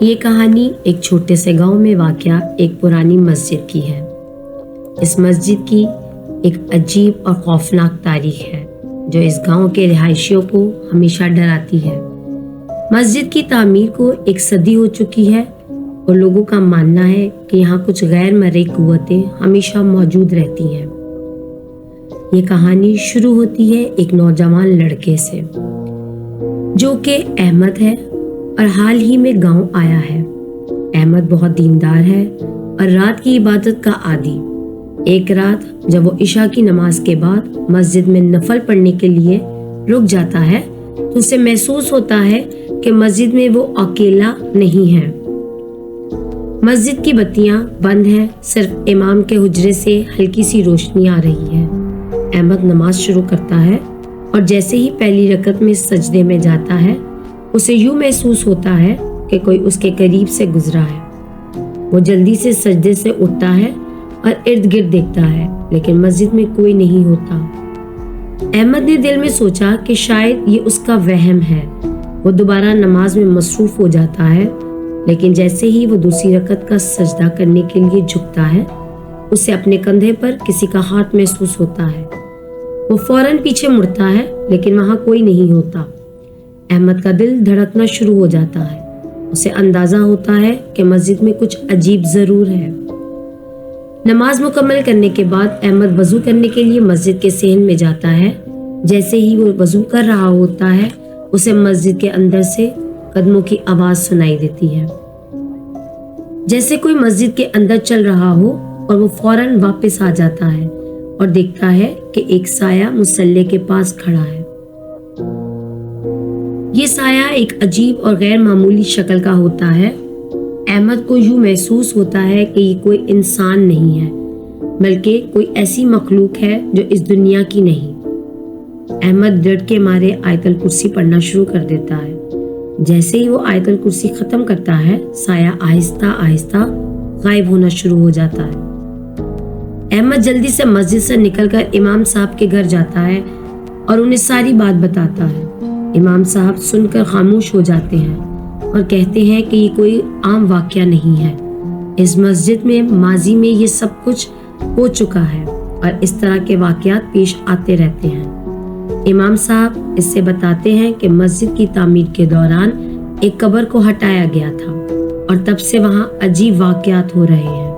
یہ کہانی ایک چھوٹے سے گاؤں میں واقع ایک پرانی مسجد کی ہے۔ اس مسجد کی ایک عجیب اور خوفناک تاریخ ہے جو اس گاؤں کے رہائشیوں کو ہمیشہ ڈراتی ہے۔ مسجد کی تعمیر کو 1 صدی ہو چکی ہے اور لوگوں کا ماننا ہے کہ یہاں کچھ غیر مرئی قوتیں ہمیشہ موجود رہتی ہیں۔ یہ کہانی شروع ہوتی ہے ایک نوجوان لڑکے سے جو کہ احمد ہے اور حال ہی میں گاؤں آیا ہے۔ احمد بہت دیندار ہے اور رات کی عبادت کا عادی۔ ایک رات جب وہ عشاء کی نماز کے بعد مسجد میں نفل پڑھنے کے لیے رک جاتا ہے تو اسے محسوس ہوتا ہے کہ مسجد میں وہ اکیلا نہیں ہے۔ مسجد کی بتیاں بند ہیں، صرف امام کے حجرے سے ہلکی سی روشنی آ رہی ہے۔ احمد نماز شروع کرتا ہے اور جیسے ہی پہلی رکعت میں سجدے میں جاتا ہے اسے یوں محسوس ہوتا ہے کہ کوئی اس کے قریب سے گزرا ہے۔ وہ جلدی سے سجدے سے اٹھتا ہے اور ارد گرد دیکھتا ہے لیکن مسجد میں کوئی نہیں ہوتا۔ احمد نے دل میں سوچا کہ شاید یہ اس کا وہم ہے۔ وہ دوبارہ نماز میں مصروف ہو جاتا ہے لیکن جیسے ہی وہ دوسری رکعت کا سجدہ کرنے کے لیے جھکتا ہے اسے اپنے کندھے پر کسی کا ہاتھ محسوس ہوتا ہے۔ وہ فوراً پیچھے مڑتا ہے لیکن وہاں کوئی نہیں ہوتا۔ احمد کا دل دھڑکنا شروع ہو جاتا ہے۔ اسے اندازہ ہوتا ہے کہ مسجد میں کچھ عجیب ضرور ہے۔ نماز مکمل کرنے کے بعد احمد وضو کرنے کے لیے مسجد کے صحن میں جاتا ہے۔ جیسے ہی وہ وضو کر رہا ہوتا ہے اسے مسجد کے اندر سے قدموں کی آواز سنائی دیتی ہے، جیسے کوئی مسجد کے اندر چل رہا ہو، اور وہ فوراً واپس آ جاتا ہے اور دیکھتا ہے کہ ایک سایہ مصلی کے پاس کھڑا ہے۔ یہ سایہ ایک عجیب اور غیر معمولی شکل کا ہوتا ہے۔ احمد کو یوں محسوس ہوتا ہے کہ یہ کوئی انسان نہیں ہے بلکہ کوئی ایسی مخلوق ہے جو اس دنیا کی نہیں۔ احمد ڈر کے مارے آیت الکرسی پڑھنا شروع کر دیتا ہے۔ جیسے ہی وہ آیت الکرسی ختم کرتا ہے سایہ آہستہ آہستہ غائب ہونا شروع ہو جاتا ہے۔ احمد جلدی سے مسجد سے نکل کر امام صاحب کے گھر جاتا ہے اور انہیں ساری بات بتاتا ہے۔ امام صاحب سن کر خاموش ہو جاتے ہیں اور کہتے ہیں کہ یہ کوئی عام واقعہ نہیں ہے۔ اس مسجد میں ماضی میں یہ سب کچھ ہو چکا ہے اور اس طرح کے واقعات پیش آتے رہتے ہیں۔ امام صاحب اس سے بتاتے ہیں کہ مسجد کی تعمیر کے دوران ایک قبر کو ہٹایا گیا تھا اور تب سے وہاں عجیب واقعات ہو رہے ہیں۔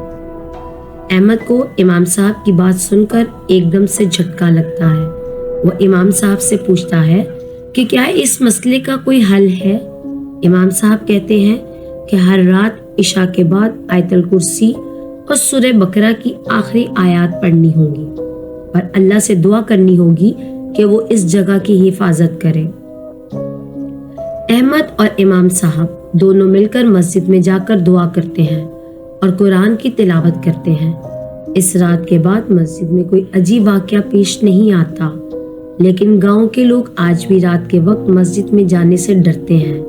احمد کو امام صاحب کی بات سن کر ایک دم سے جھٹکا لگتا ہے۔ وہ امام صاحب سے پوچھتا ہے کہ کیا اس مسئلے کا کوئی حل ہے؟ امام صاحب کہتے ہیں کہ ہر رات عشاء کے بعد آیت الکرسی اور سورہ بقرہ کی آخری آیات پڑھنی ہوگی اور اللہ سے دعا کرنی ہوگی کہ وہ اس جگہ کی حفاظت کرے۔ احمد اور امام صاحب دونوں مل کر مسجد میں جا کر دعا کرتے ہیں اور قرآن کی تلاوت کرتے ہیں۔ اس رات کے بعد مسجد میں کوئی عجیب واقعہ پیش نہیں آتا، لیکن گاؤں کے لوگ آج بھی رات کے وقت مسجد میں جانے سے ڈرتے ہیں۔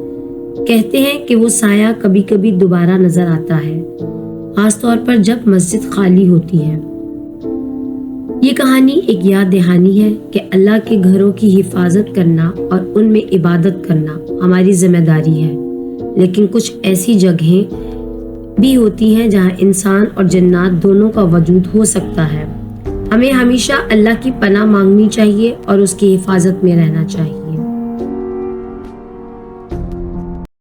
کہتے ہیں کہ وہ سایہ کبھی کبھی دوبارہ نظر آتا ہے، خاص طور پر جب مسجد خالی ہوتی ہے۔ یہ کہانی ایک یاد دہانی ہے کہ اللہ کے گھروں کی حفاظت کرنا اور ان میں عبادت کرنا ہماری ذمہ داری ہے، لیکن کچھ ایسی جگہیں بھی ہوتی ہیں جہاں انسان اور جنات دونوں کا وجود ہو سکتا ہے۔ ہمیں ہمیشہ اللہ کی پناہ مانگنی چاہیے اور اس کی حفاظت میں رہنا چاہیے۔